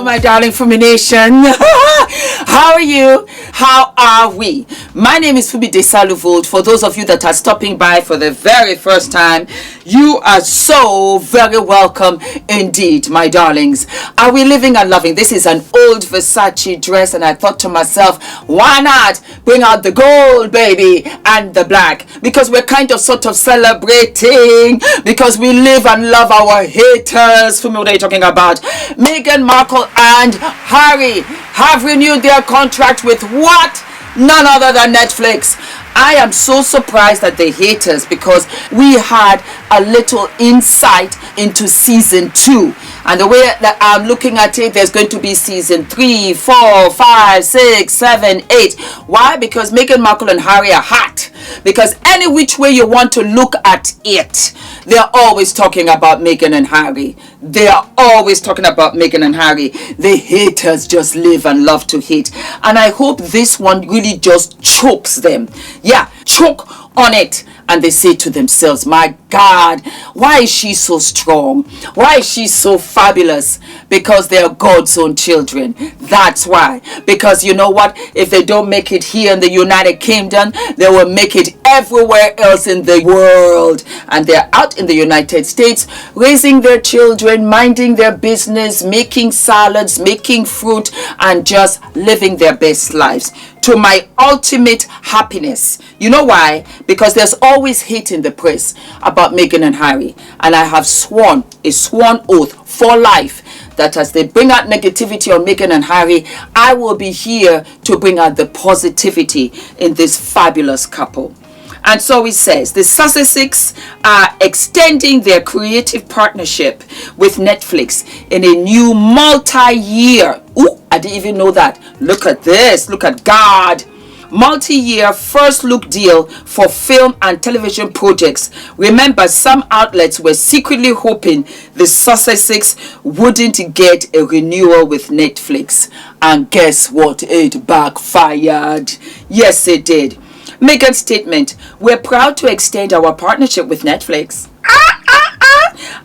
my darling Fumi Nation. How are you? How are we? My name is Fumidesaluvold. For those of you that are stopping by for the very first time, you are so very welcome indeed, my darlings. Are we living and loving? This is an old Versace dress, and I thought to myself, why not bring out the gold, baby, and the black? Because we're kind of sort of celebrating, because we live and love our haters. Fumi, what are you talking about? Meghan Markle and Harry have renewed their contract with what? None other than Netflix. I am so surprised at the haters, because we had a little insight into season 2, and the way that I'm looking at it, there's going to be season 3, 4, 5, 6, 7, 8. Why? Because Meghan Markle and Harry are hot. Because any which way you want to look at it, they're always talking about Meghan and Harry. They are always talking about Meghan and Harry. The haters just live and love to hate. And I hope this one really just chokes them. Yeah, choke on it. And they say to themselves, my God, why is she so strong? Why is she so fabulous? Because they are God's own children. That's why. Because you know what? If they don't make it here in the United Kingdom, they will make it everywhere else in the world. And they're out in the United States, raising their children, minding their business, making salads, making fruit, and just living their best lives. To my ultimate happiness. You know why? Because there's always hate in the press about Meghan and Harry. And I have sworn a sworn oath for life that as they bring out negativity on Meghan and Harry, I will be here to bring out the positivity in this fabulous couple. And so it says, the Sussexes are extending their creative partnership with Netflix in a new multi-year. Ooh, I didn't even know that. Look at this. Look at God. Multi-year first look deal for film and television projects. Remember, some outlets were secretly hoping the Sussexes wouldn't get a renewal with Netflix. And guess what? It backfired. Yes, it did. Meghan's statement, we're proud to extend our partnership with Netflix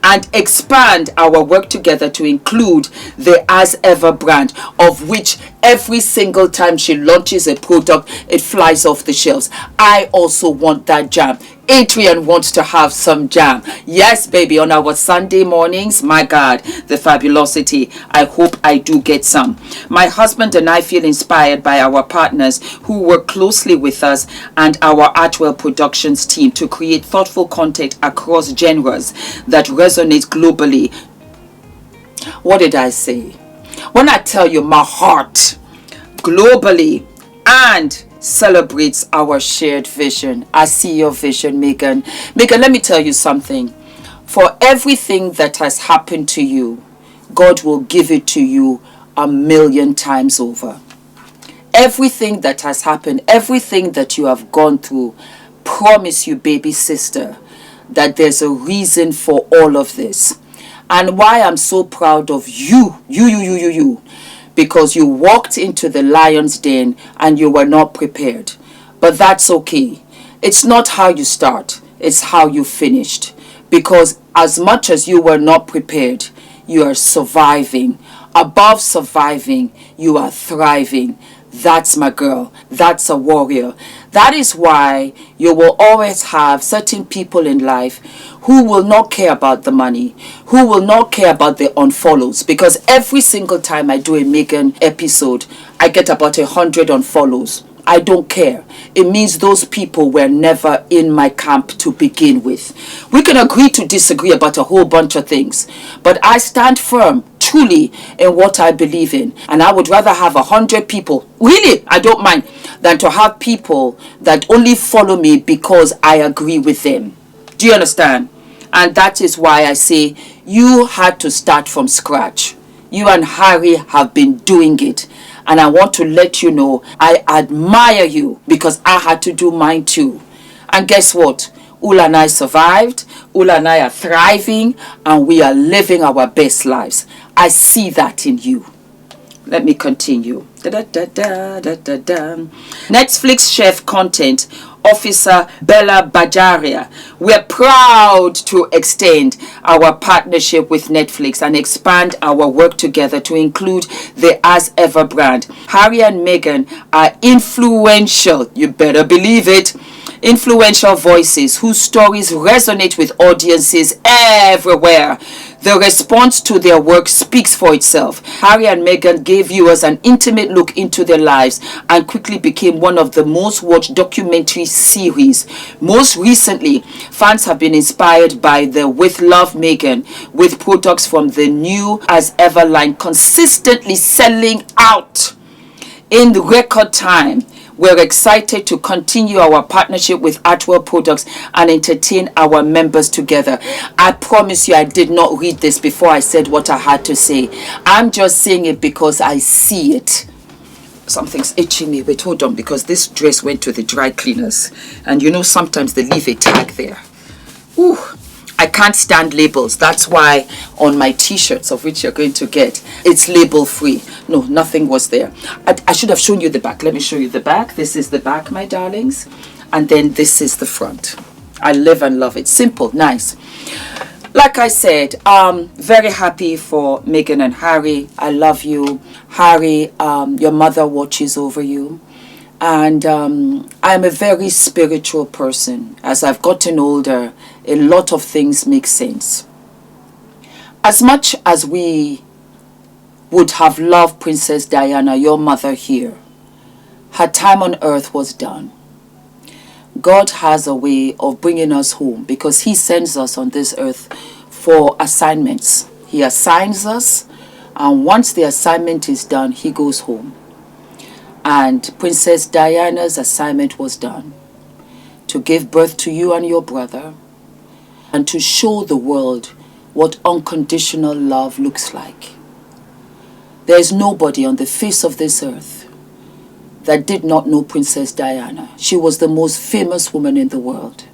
and expand our work together to include the As Ever brand, of which every single time she launches a product, it flies off the shelves. I also want that jam. Adrian wants to have some jam. Yes, baby, on our Sunday mornings, my God, the fabulosity. I hope I do get some. My husband and I feel inspired by our partners who work closely with us and our Artwell Productions team to create thoughtful content across genres that resonate globally. What did I say? When I tell you my heart, globally, and celebrates our shared vision. I see your vision, Meghan. Meghan, let me tell you something. For everything that has happened to you, God will give it to you 1,000,000 times over. Everything that has happened, everything that you have gone through, promise you, baby sister, that there's a reason for all of this. And why I'm so proud of you, because you walked into the lion's den and you were not prepared. But that's okay. It's not how you start, it's how you finished. Because as much as you were not prepared, you are surviving. Above surviving, you are thriving. That's my girl. That's a warrior. That is why you will always have certain people in life who will not care about the money, who will not care about the unfollows. Because every single time I do a Meghan episode, I get about 100 unfollows. I don't care. It means those people were never in my camp to begin with. We can agree to disagree about a whole bunch of things, but I stand firm truly in what I believe in. And I would rather have 100 people, really, I don't mind, than to have people that only follow me because I agree with them. Do you understand? And that is why I say you had to start from scratch. You and Harry have been doing it. And I want to let you know, I admire you because I had to do mine too. And guess what? Ula and I survived. Ula and I are thriving. And we are living our best lives. I see that in you. Let me continue. Netflix chef content Officer Bella Bajaria. We're proud to extend our partnership with Netflix and expand our work together to include the As Ever brand. Harry and Meghan are influential, you better believe it, influential voices whose stories resonate with audiences everywhere. The response to their work speaks for itself. Harry and Meghan gave viewers an intimate look into their lives and quickly became one of the most watched documentary series. Most recently, fans have been inspired by the With Love Meghan, with products from the new As Ever line consistently selling out in record time. We're excited to continue our partnership with Artwell Products and entertain our members together. I promise you I did not read this before I said what I had to say. I'm just saying it because I see it. Something's itching me. Wait, hold on, because this dress went to the dry cleaners. And you know sometimes they leave a tag there. Ooh. I can't stand labels. That's why on my t-shirts, of which you're going to get, it's label free. No, nothing was there. I should have shown you the back. Let me show you the back. This is the back, my darlings. And then this is the front. I live and love it. Simple, nice. Like I said, very happy for Meghan and Harry. I love you. Harry, your mother watches over you. And I'm a very spiritual person. As I've gotten older, a lot of things make sense. As much as we would have loved Princess Diana, your mother here, her time on earth was done. God has a way of bringing us home because he sends us on this earth for assignments. He assigns us, and once the assignment is done, he goes home. And Princess Diana's assignment was done, to give birth to you and your brother and to show the world what unconditional love looks like. There is nobody on the face of this earth that did not know Princess Diana. She was the most famous woman in the world.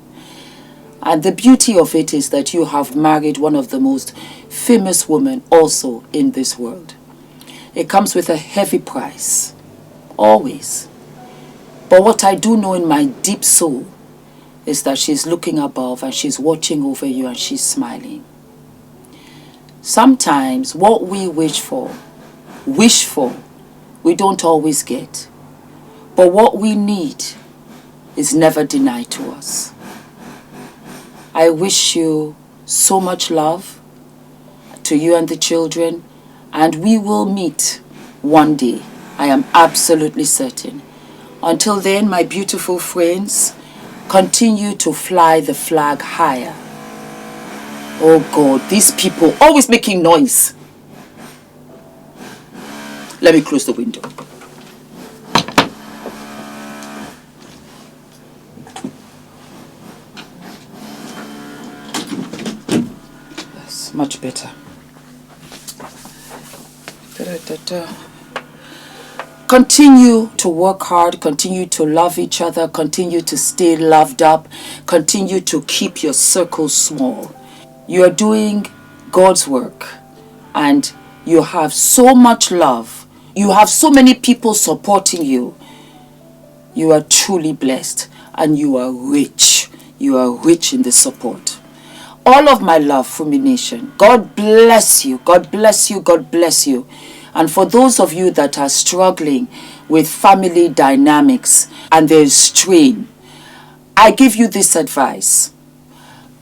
And the beauty of it is that you have married one of the most famous women also in this world. It comes with a heavy price. Always. But what I do know in my deep soul is that she's looking above and she's watching over you and she's smiling. Sometimes what we wish for, we don't always get. But what we need is never denied to us. I wish you so much love, to you and the children, and we will meet one day. I am absolutely certain. Until then, my beautiful friends, continue to fly the flag higher. Oh God, these people always making noise. Let me close the window. That's much better. Continue to work hard, continue to love each other, continue to stay loved up, continue to keep your circle small. You are doing God's work and you have so much love. You have so many people supporting you. You are truly blessed and you are rich. You are rich in the support. All of my love, Fumi Nation. God bless you. God bless you. God bless you. And for those of you that are struggling with family dynamics and there's strain, I give you this advice.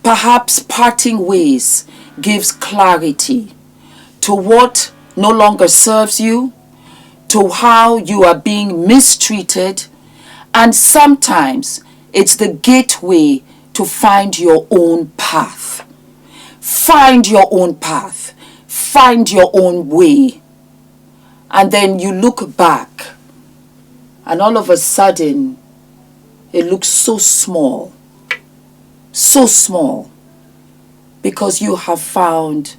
Perhaps parting ways gives clarity to what no longer serves you, to how you are being mistreated, and sometimes it's the gateway to find your own path. Find your own path. Find your own way. And then you look back and all of a sudden it looks so small because you have found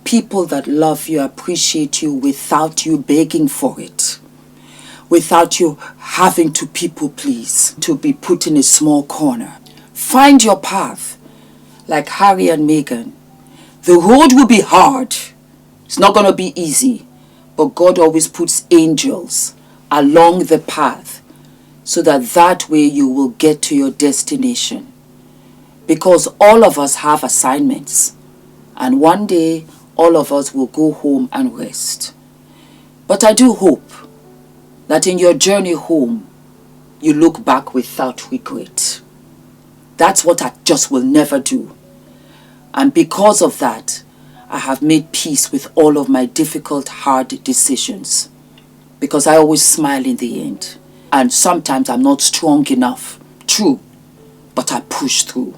people that love you, appreciate you without you begging for it, without you having to people please, to be put in a small corner. Find your path like Harry and Meghan. The road will be hard. It's not going to be easy. But God always puts angels along the path so that way you will get to your destination. Because all of us have assignments, and one day all of us will go home and rest. But I do hope that in your journey home, you look back without regret. That's what I just will never do. And because of that, I have made peace with all of my difficult, hard decisions. Because I always smile in the end. And sometimes I'm not strong enough. True. But I push through.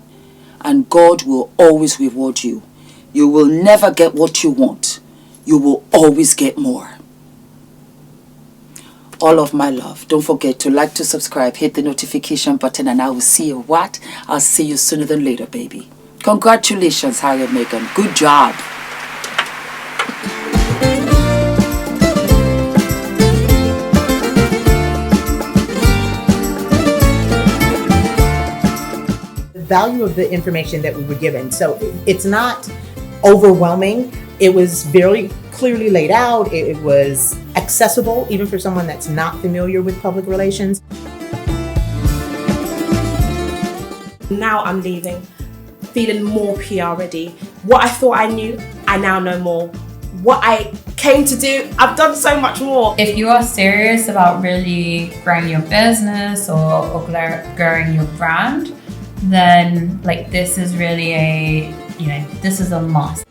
And God will always reward you. You will never get what you want. You will always get more. All of my love. Don't forget to like, to subscribe, hit the notification button, and I will see you what? I'll see you sooner than later, baby. Congratulations, Harry and Meghan. Good job. Value of the information that we were given. So it's not overwhelming. It was very clearly laid out. It was accessible even for someone that's not familiar with public relations. Now I'm leaving, feeling more PR ready. What I thought I knew, I now know more. What I came to do, I've done so much more. If you are serious about really growing your business or growing your brand, then like this is really this is a must.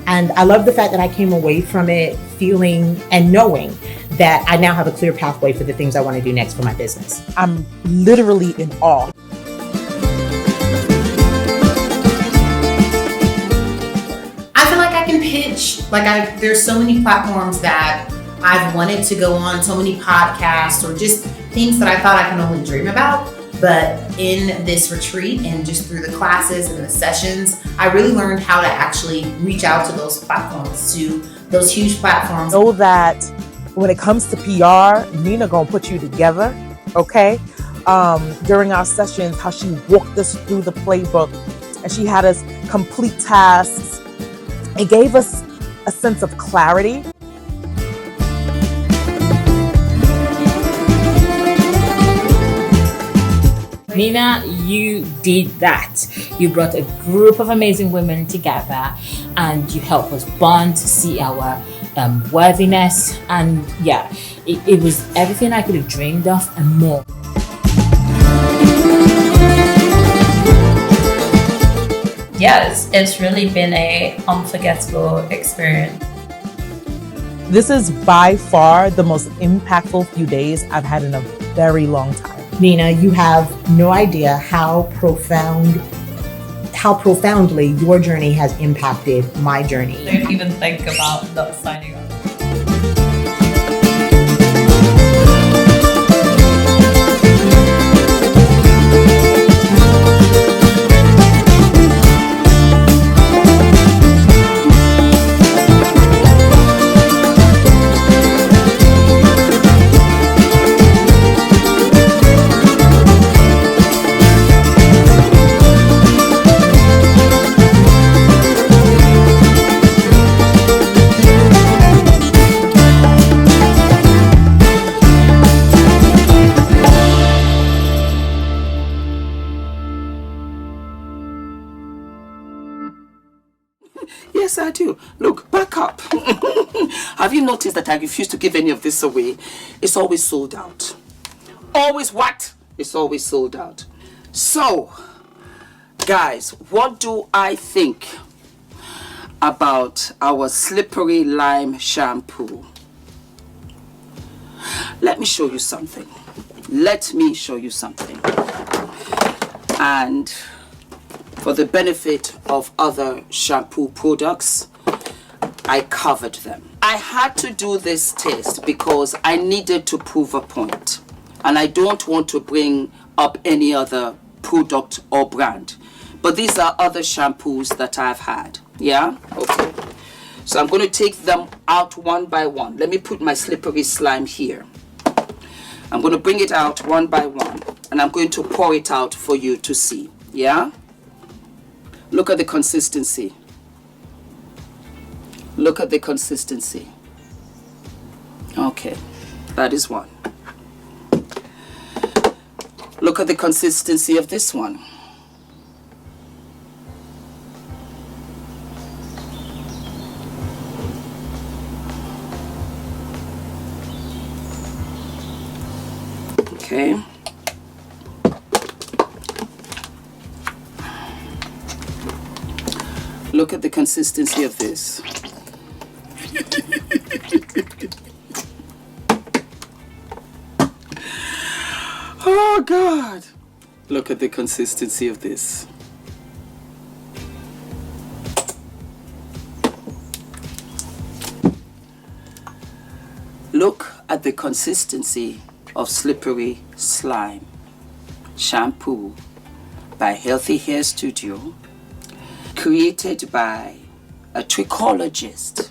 And I love the fact that I came away from it feeling and knowing that I now have a clear pathway for the things I want to do next for my business. I'm literally in awe. I feel like I can pitch. There's so many platforms that I've wanted to go on, so many podcasts or just things that I thought I can only dream about. But in this retreat and just through the classes and the sessions, I really learned how to actually reach out to those platforms, to those huge platforms. Know that when it comes to PR, Nina gonna put you together, okay? During our sessions, how she walked us through the playbook and she had us complete tasks. It gave us a sense of clarity. Nina, you did that. You brought a group of amazing women together and you helped us bond, see our worthiness, and yeah, it was everything I could have dreamed of and more. Yes, it's really been a unforgettable experience. This is by far the most impactful few days I've had in a very long time. Nina, you have no idea how profoundly your journey has impacted my journey. Don't even think about not signing up. Yes, I do. Look, back up. Have you noticed that I refuse to give any of this away? It's always sold out. Always what? It's always sold out. So, guys, what do I think about our slippery lime shampoo? Let me show you something. And for the benefit of other shampoo products, I covered them. I had to do this test because I needed to prove a point. And I don't want to bring up any other product or brand. But these are other shampoos that I've had. Yeah? Okay. So I'm going to take them out one by one. Let me put my slippery slime here. I'm going to bring it out one by one. And I'm going to pour it out for you to see. Yeah? Look at the consistency. Look at the consistency. Okay, that is one. Look at the consistency of this one. Okay. Look at the consistency of this. Oh God. Look at the consistency of this. Look at the consistency of slippery slime shampoo by Healthy Hair Studio, created by a trichologist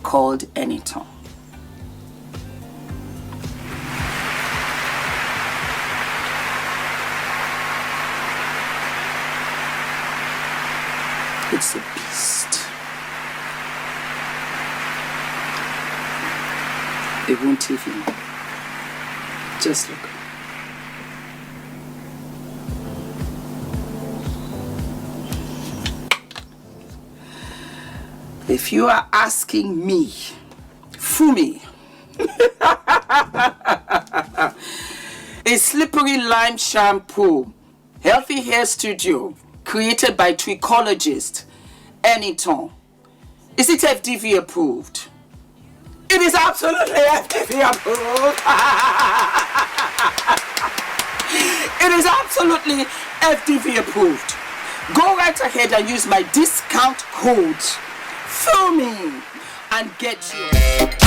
called ENITAN. It's a beast. It won't even. Just look. If you are asking me, Fumi, a slippery lime shampoo, Healthy Hair Studio, created by trichologist ENITAN, is it FDV approved? It is absolutely FDV approved. It is absolutely FDV approved. Go right ahead and use my discount code Fumi and get you.